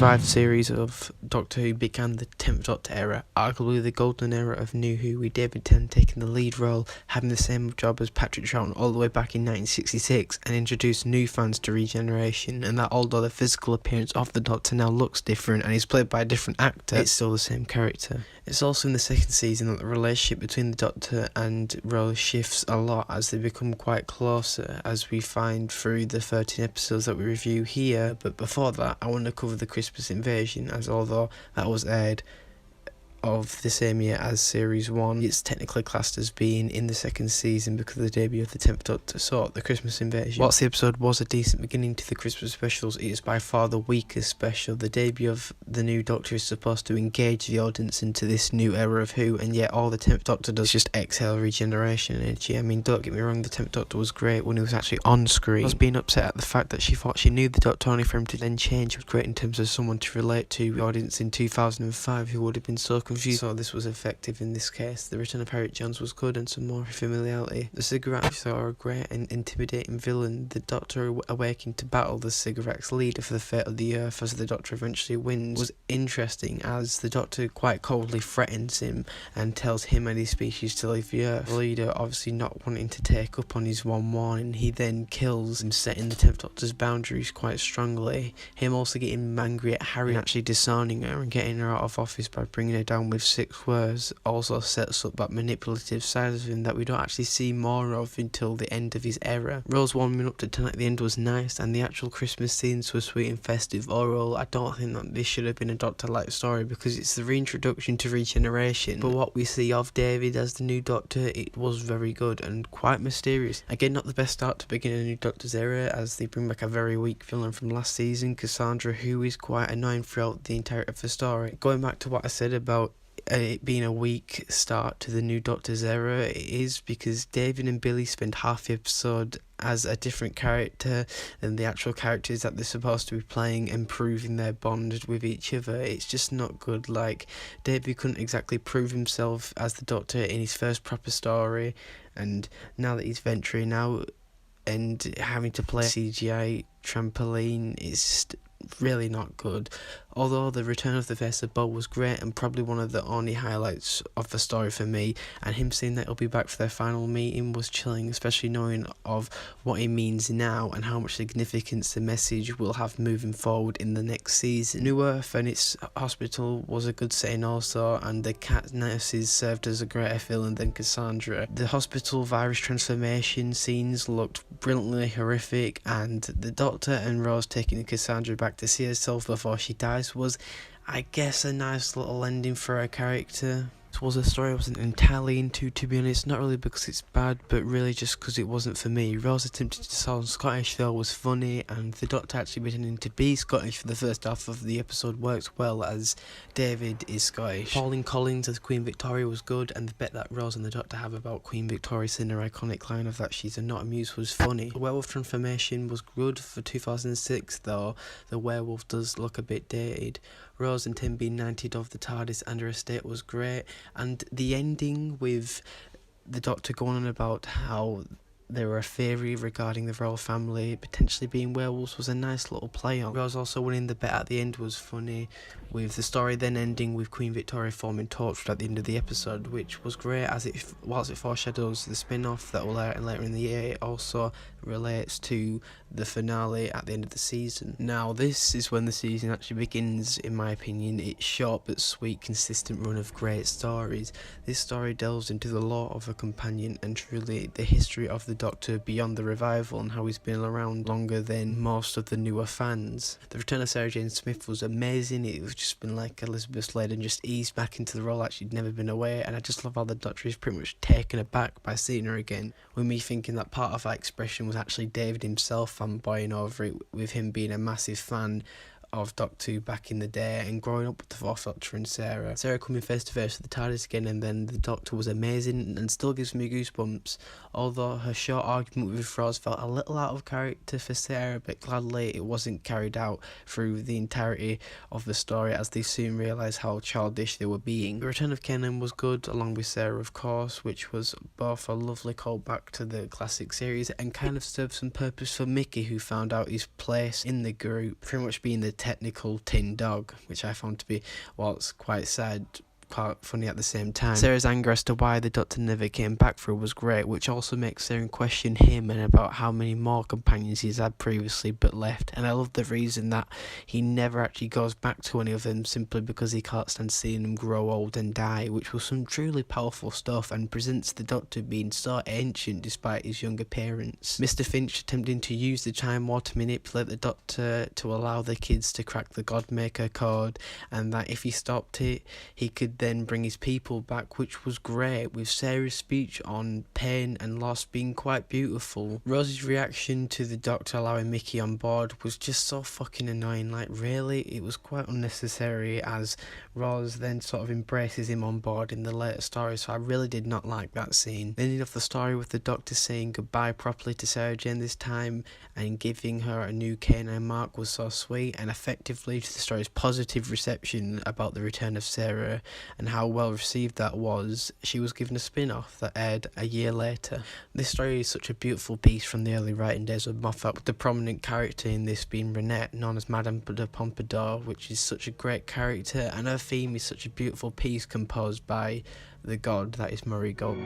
revived series of Doctor Who began the 10th Doctor era, arguably the golden era of New Who, with David Tennant taking the lead role, having the same job as Patrick Troughton all the way back in 1966, and introduced new fans to Regeneration, and that although the physical appearance of the Doctor now looks different and is played by a different actor, it's still the same character. It's also in the second season that the relationship between the Doctor and Rose shifts a lot as they become quite closer, as we find through the 13 episodes that we review here. But before that, I want to cover the Christmas invasion, as although that was aired of the same year as Series 1, it's technically classed as being in the second season because of the debut of the 10th Doctor. So, the Christmas invasion. Whilst the episode was a decent beginning to the Christmas specials, it is by far the weakest special. The debut of the new Doctor is supposed to engage the audience into this new era of Who, and yet all the 10th Doctor does is just exhale regeneration energy. I mean, don't get me wrong, the 10th Doctor was great when he was actually on screen. I was being upset at the fact that she thought she knew the Doctor, only for him to then change. It was great in terms of someone to relate to the audience in 2005 who would have been so confused. So this was effective in this case. The return of Harriet Jones was good and some more familiarity. The cigarettes are a great and intimidating villain. The Doctor awaking to battle the cigarettes leader for the fate of the Earth as the Doctor eventually wins was interesting, as the Doctor quite coldly threatens him and tells him and his species to leave the Earth. The leader obviously not wanting to take up on his one warning, he then kills him, setting the 10th Doctor's boundaries quite strongly. Him also getting angry at Harry, actually disowning her and getting her out of office by bringing her down with 6 words also sets up that manipulative side of him that we don't actually see more of until the end of his era. Rose warming up to 10 at the end was nice, and the actual Christmas scenes were sweet and festive. Overall, I don't think that this should have been a Doctor-like story because it's the reintroduction to Regeneration, but what we see of David as the new Doctor, it was very good and quite mysterious. Again, not the best start to begin a new Doctor's era, as they bring back a very weak villain from last season, Cassandra, who is quite annoying throughout the entirety of the story. Going back to what I said about it being a weak start to the new Doctor's era, it is because David and Billy spend half the episode as a different character than the actual characters that they're supposed to be playing and proving their bond with each other. It's just not good. Like, David couldn't exactly prove himself as the Doctor in his first proper story, and now that he's venturing out and having to play CGI trampoline, it's really not good. Although the return of the Face of Bo was great and probably one of the only highlights of the story for me, and him saying that he'll be back for their final meeting was chilling, especially knowing of what it means now and how much significance the message will have moving forward in the next season. New Earth and its hospital was a good setting also, and the cat nurses served as a greater villain than Cassandra. The hospital virus transformation scenes looked brilliantly horrific, and the Doctor and Rose taking Cassandra back to see herself before she dies was, I guess, a nice little ending for her character. This was a story I wasn't entirely into, to be honest, not really because it's bad, but really just because it wasn't for me. Rose attempted to sound Scottish though was funny, and the Doctor actually pretending to be Scottish for the first half of the episode works well, as David is Scottish. Pauline Collins as Queen Victoria was good, and the bit that Rose and the Doctor have about Queen Victoria saying her iconic line of that she's not amused was funny. The werewolf transformation was good for 2006 though. The werewolf does look a bit dated. Rose and Tim being knighted off the TARDIS and her estate was great, and the ending with the Doctor going on about how there were a theory regarding the royal family potentially being werewolves was a nice little play on. Rose also winning the bet at the end was funny, with the story then ending with Queen Victoria forming Torchwood at the end of the episode, which was great, as whilst it foreshadows the spin-off that will air later in the year, it also relates to the finale at the end of the season. Now, this is when the season actually begins, in my opinion. It's short but sweet, consistent run of great stories. This story delves into the lore of a companion and truly the history of the Doctor beyond the revival and how he's been around longer than most of the newer fans. The return of Sarah Jane Smith was amazing. It was just been like Elizabeth Sladen just eased back into the role like she'd never been away, and I just love how the Doctor is pretty much taken aback by seeing her again, with me thinking that part of that expression was actually David himself fanboying over it, with him being a massive fan of Doctor Who back in the day and growing up with the Fourth Doctor and Sarah. Sarah coming face to face with the TARDIS again, and then the Doctor was amazing and still gives me goosebumps, although her short argument with Rose felt a little out of character for Sarah, but gladly it wasn't carried out through the entirety of the story, as they soon realised how childish they were being. The return of Kenan was good, along with Sarah of course, which was both a lovely callback to the classic series and kind of served some purpose for Mickey, who found out his place in the group, pretty much being the technical tin dog, which I found to be, whilst quite sad, quite funny at the same time. Sarah's anger as to why the Doctor never came back for her was great, which also makes Sarah question him and about how many more companions he's had previously but left. And I love the reason that he never actually goes back to any of them simply because he can't stand seeing them grow old and die, which was some truly powerful stuff and presents the Doctor being so ancient despite his young appearance. Mr. Finch attempting to use the Time War to manipulate the Doctor to allow the kids to crack the Godmaker code, and that if he stopped it, he could then bring his people back, which was great, with Sarah's speech on pain and loss being quite beautiful. Rose's reaction to the Doctor allowing Mickey on board was just so fucking annoying. Like, really, it was quite unnecessary, as Rose then sort of embraces him on board in the later story, so I really did not like that scene. The ending of the story with the Doctor saying goodbye properly to Sarah Jane this time and giving her a new canine mark was so sweet, and effectively to the story's positive reception about the return of Sarah and how well received that was, she was given a spin-off that aired a year later. This story is such a beautiful piece from the early writing days of Moffat, with the prominent character in this being Renette, known as Madame de Pompadour, which is such a great character, and her theme is such a beautiful piece composed by the god that is Murray Gold.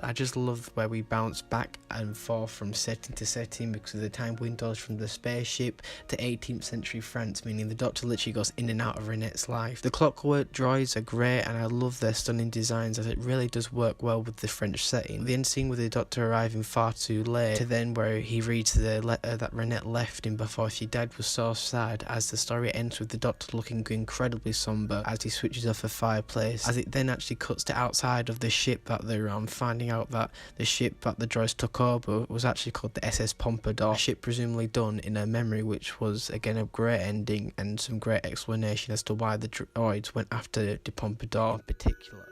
I just love where we bounce back and forth from setting to setting because of the time windows from the spaceship to 18th century France, meaning the Doctor literally goes in and out of Renette's life. The clockwork droids are great and I love their stunning designs, as it really does work well with the French setting. The end scene with the Doctor arriving far too late to then where he reads the letter that Renette left him before she died was so sad, as the story ends with the Doctor looking incredibly somber as he switches off a fireplace, as it then actually cuts to outside of the ship that they're on, finding out that the ship that the droids took over was actually called the SS Pompadour, a ship presumably done in her memory, which was again a great ending and some great explanation as to why the droids went after de Pompadour in particular.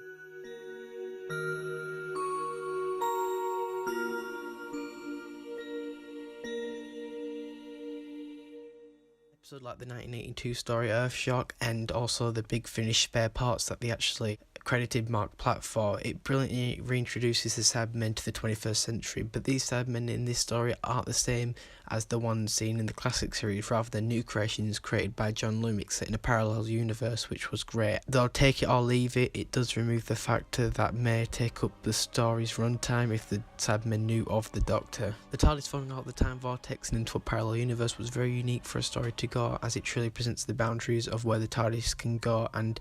Episode like the 1982 story Earthshock and also the Big Finish spare parts that they actually credited Mark Platt for, it brilliantly reintroduces the Cybermen to the 21st century, but these Cybermen in this story aren't the same as the ones seen in the classic series, rather than new creations created by John Lumick set in a parallel universe, which was great. Though take it or leave it, it does remove the factor that may take up the story's runtime if the Cybermen knew of the Doctor. The TARDIS falling out of the time vortex and into a parallel universe was very unique for a story to go, as it truly presents the boundaries of where the TARDIS can go, and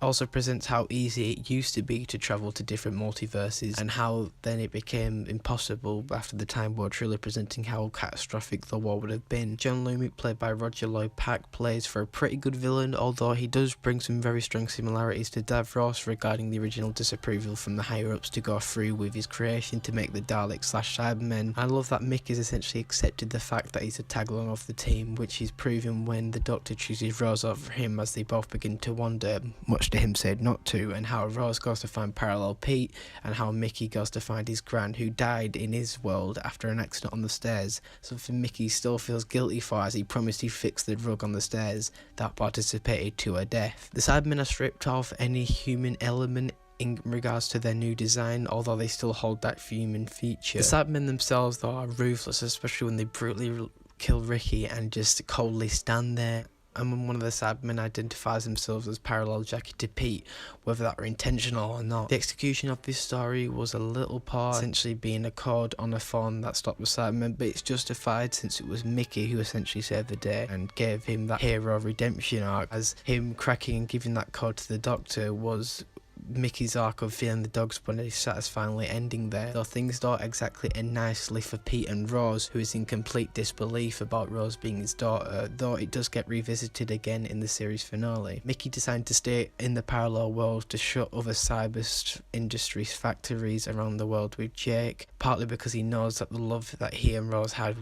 also presents how easy it used to be to travel to different multiverses and how then it became impossible after the Time War, truly presenting how catastrophic the war would have been. John Lumick, played by Roger Lloyd Pack, plays for a pretty good villain, although he does bring some very strong similarities to Davros regarding the original disapproval from the higher ups to go through with his creation to make the Daleks/Cybermen. I love that Mick has essentially accepted the fact that he's a tag-along of the team, which he's proven when the Doctor chooses Rose over him, as they both begin to wonder, much to him said not to, and how Rose goes to find Parallel Pete and how Mickey goes to find his gran who died in his world after an accident on the stairs, something Mickey still feels guilty for, as he promised he'd fix the rug on the stairs that participated to her death. The Cybermen are stripped of any human element in regards to their new design, although they still hold that human feature. The Cybermen themselves though are ruthless, especially when they brutally kill Ricky and just coldly stand there. And when one of the Cybermen identifies themselves as Parallel Jackie to Pete, whether that were intentional or not. The execution of this story was a little part, essentially being a code on a phone that stopped the Cybermen, but it's justified since it was Mickey who essentially saved the day and gave him that hero redemption arc, as him cracking and giving that code to the Doctor was Mickey's arc of feeling the dog's body satisfyingly ending there, though things don't exactly end nicely for Pete and Rose, who is in complete disbelief about Rose being his daughter, though it does get revisited again in the series finale. Mickey decided to stay in the parallel world to shut other cyber industries factories around the world with Jake, partly because he knows that the love that he and Rose had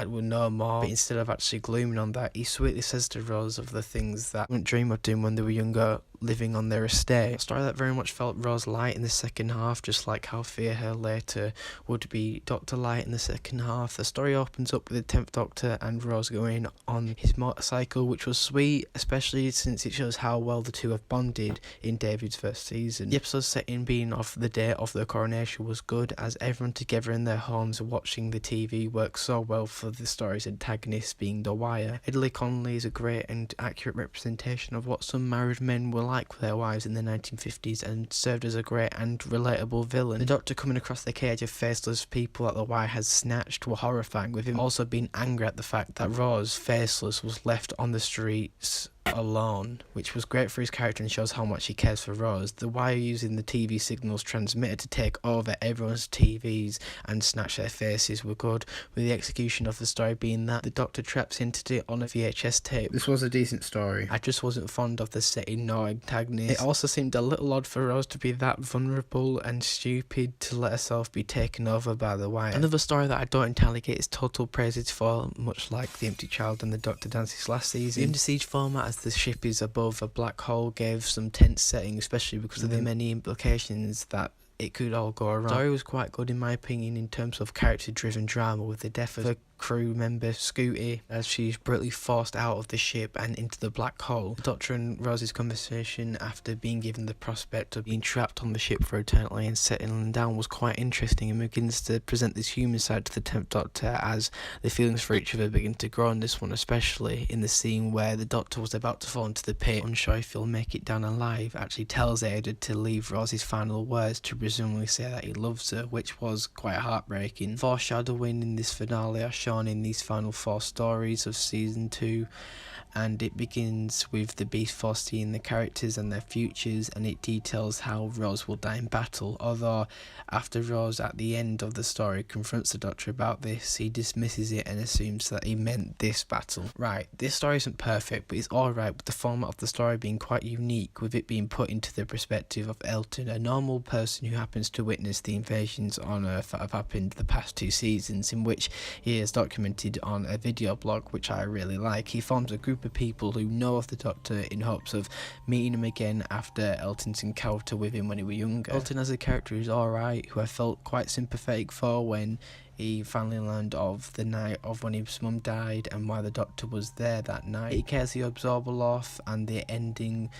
were no more, but instead of actually glooming on that, he sweetly says to Rose of the things that wouldn't dream of doing when they were younger, living on their estate. A story that very much felt Rose Light in the second half, just like how Fear Her later would be Dr. Light in the second half. The story opens up with the 10th Doctor and Rose going on his motorcycle, which was sweet, especially since it shows how well the two have bonded in David's first season. The episode setting being of the day of the coronation was good, as everyone together in their homes watching the TV worked so well for for the story's antagonist being the Wire. Italy Connolly is a great and accurate representation of what some married men were like with their wives in the 1950s and served as a great and relatable villain. The Doctor coming across the cage of faceless people that the Wire has snatched were horrifying, with him also being angry at the fact that Rose, faceless, was left on the streets alone, which was great for his character and shows how much he cares for Rose. The Wire using the TV signals transmitted to take over everyone's TVs and snatch their faces were good, with the execution of the story being that the Doctor traps into it on a VHS tape. This was a decent story. I just wasn't fond of the setting nor antagonist. It also seemed a little odd for Rose to be that vulnerable and stupid to let herself be taken over by the Wire. Another story that I don't entirely get is total praises for, much like The Empty Child and the Doctor Dances last season. The Under Siege format, as the ship is above a black hole, gave some tense setting, especially because of the many implications that it could all go wrong. The story was quite good in my opinion in terms of character driven drama, with the death of a crew member Scooty as she's brutally forced out of the ship and into the black hole. The Doctor and Rose's conversation after being given the prospect of being trapped on the ship for eternity and settling down was quite interesting, and begins to present this human side to the 10th Doctor as the feelings for each other begin to grow in this one, especially in the scene where the Doctor was about to fall into the pit, unsure if he'll make it down alive, actually tells Ada to leave Rose's final words to presumably say that he loves her, which was quite heartbreaking. Foreshadowing in this finale are shown in these final 4 stories of season 2, and it begins with the Beast Force seeing the characters and their futures, and it details how Rose will die in battle, although after Rose at the end of the story confronts the Doctor about this, he dismisses it and assumes that he meant this battle. Right, this story isn't perfect, but it's alright, with the format of the story being quite unique, with it being put into the perspective of Elton, a normal person who happens to witness the invasions on Earth that have happened the past 2 seasons, in which he is documented on a video blog, which I really like. He forms a group of people who know of the Doctor in hopes of meeting him again after Elton's encounter with him when he was younger. Elton as a character is alright, who I felt quite sympathetic for when he finally learned of the night of when his mum died and why the Doctor was there that night. He cares the absorber off, and the ending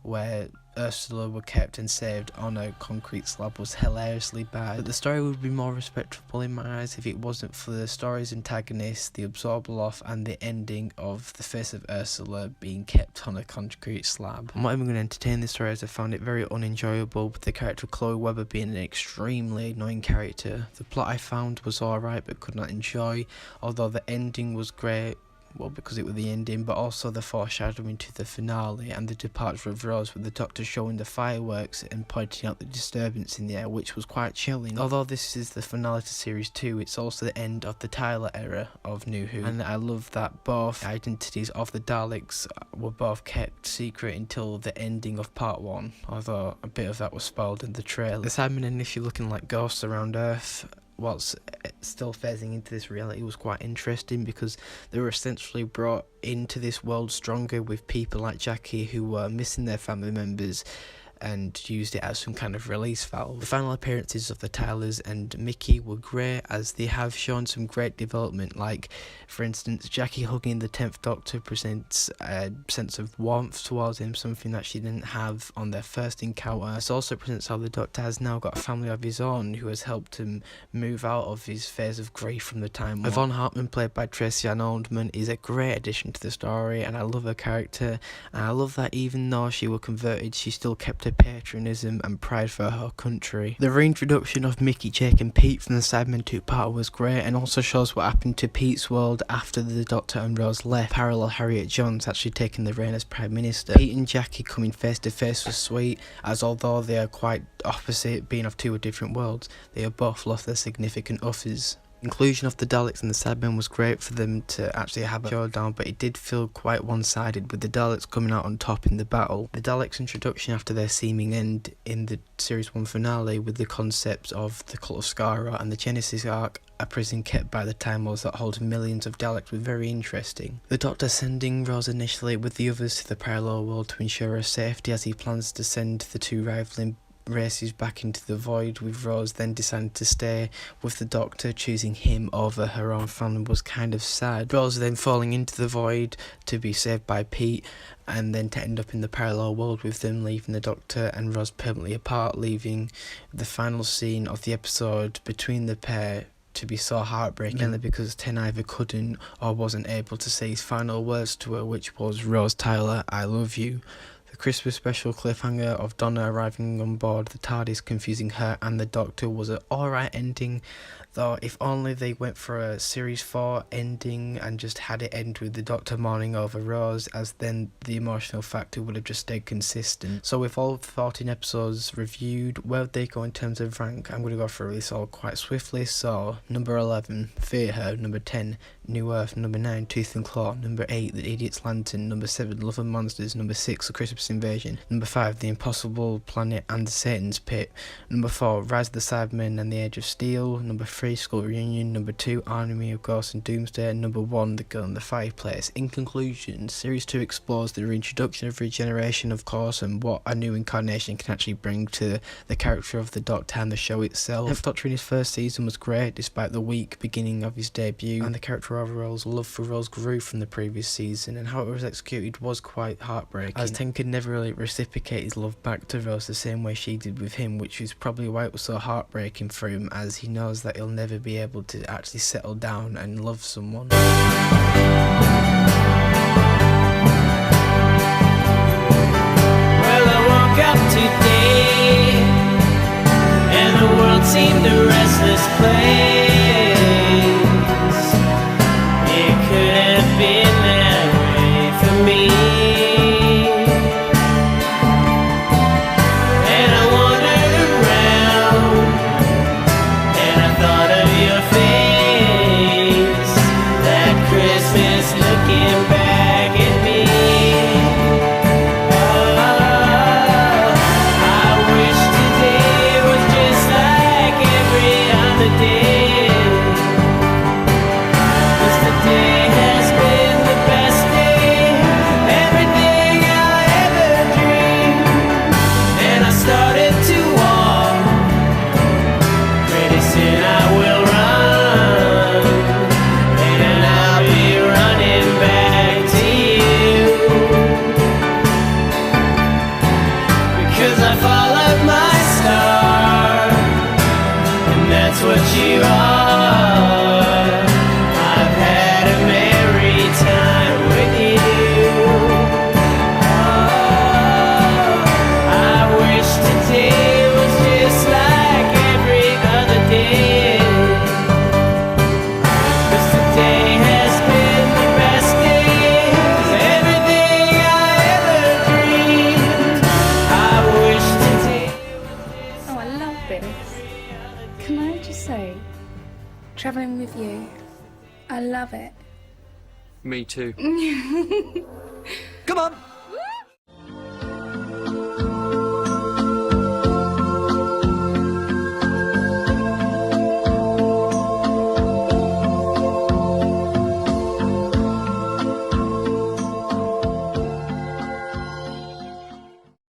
where Ursula were kept and saved on a concrete slab was hilariously bad, but the story would be more respectable in my eyes if it wasn't for the story's antagonist, the Absorbaloff, and the ending of the face of Ursula being kept on a concrete slab. I'm not even going to entertain this story as I found it very unenjoyable, with the character of Chloe Webber being an extremely annoying character. The plot I found was alright but could not enjoy, although the ending was great. Well, because it was the ending, but also the foreshadowing to the finale and the departure of Rose, with the Doctor showing the fireworks and pointing out the disturbance in the air, which was quite chilling. Although this is the finale to series 2, it's also the end of the Tyler era of New Who, and I love that both identities of the Daleks were both kept secret until the ending of part 1, although a bit of that was spoiled in the trailer. The Cybermen initially looking like ghosts around Earth, whilst still phasing into this reality, was quite interesting because they were essentially brought into this world stronger, with people like Jackie who were missing their family members and used it as some kind of release valve. The final appearances of the Tylers and Mickey were great, as they have shown some great development, like for instance Jackie hugging the 10th Doctor presents a sense of warmth towards him, something that she didn't have on their first encounter. This also presents how the Doctor has now got a family of his own who has helped him move out of his phase of grief from the time. Yvonne Hartman, played by Tracy Ann Oldman, is a great addition to the story, and I love her character, and I love that even though she was converted, she still kept her patriotism and pride for her country. The reintroduction of Mickey, Jake and Pete from the Cybermen 2-part was great, and also shows what happened to Pete's world after the Doctor and Rose left, parallel Harriet Johns actually taking the reign as Prime Minister. Pete and Jackie coming face to face was sweet, as although they are quite opposite, being of 2 different worlds, they have both lost their significant others. Inclusion of the Daleks and the Cybermen was great for them to actually have a showdown, but it did feel quite one-sided, with the Daleks coming out on top in the battle. The Daleks' introduction after their seeming end in the Series 1 finale, with the concepts of the Cult of Skara and the Genesis arc, a prison kept by the Time Lords that holds millions of Daleks, was very interesting. The Doctor sending Rose initially with the others to the parallel world to ensure her safety, as he plans to send the 2 rivaling races back into the void, with Rose then deciding to stay with the Doctor, choosing him over her own family, was kind of sad. Rose then falling into the void to be saved by Pete, and then to end up in the parallel world with them, leaving the Doctor and Rose permanently apart, leaving the final scene of the episode between the pair to be so heartbreaking, mainly because Ten either couldn't or wasn't able to say his final words to her, which was, "Rose Tyler, I love you." The Christmas special cliffhanger of Donna arriving on board the TARDIS, confusing her and the Doctor, was an alright ending, though if only they went for a Series 4 ending and just had it end with the Doctor mourning over Rose, as then the emotional factor would have just stayed consistent. So with all 14 episodes reviewed, where would they go in terms of rank? I'm going to go through this all quite swiftly. So number 11, Fear Her. Number 10, New Earth. Number 9, Tooth and Claw. Number 8, The Idiot's Lantern. Number 7, Love and Monsters. Number 6, The Christmas Invasion. Number 5, The Impossible Planet and Satan's Pit. Number 4, Rise of the Cybermen and the Age of Steel. Number 3, School Reunion. Number 2, Army of Ghosts and Doomsday. And number 1, The Girl in the Fireplace. In conclusion, Series 2 explores the reintroduction of Regeneration, of course, and what a new incarnation can actually bring to the character of the Doctor and the show itself. The Doctor in his first season was great, despite the weak beginning of his debut, and the character overall's love for Rose grew from the previous season, and how it was executed was quite heartbreaking, as Ten could never really reciprocate his love back to Rose the same way she did with him, which is probably why it was so heartbreaking for him, as he knows that he'll never be able to actually settle down and love someone. Well, I woke up today and the world seemed a restless place. It could have been that way for me. And I wandered around and I thought of your face that Christmas, looking back at me. I wish today was just like every other day, 'cause today has been the best day, everything I ever dreamed. And I started to walk, pretty soon I will run, and I'll be running back to you, because I followed my star, and that's what you are. I've had a merry time with you. Oh, I wish today was just like every other day, 'cause today has been the best day, everything I ever dreamed. I wish today was just Oh, I love this. Can I just say, travelling with you, I love it. Me too. Come on,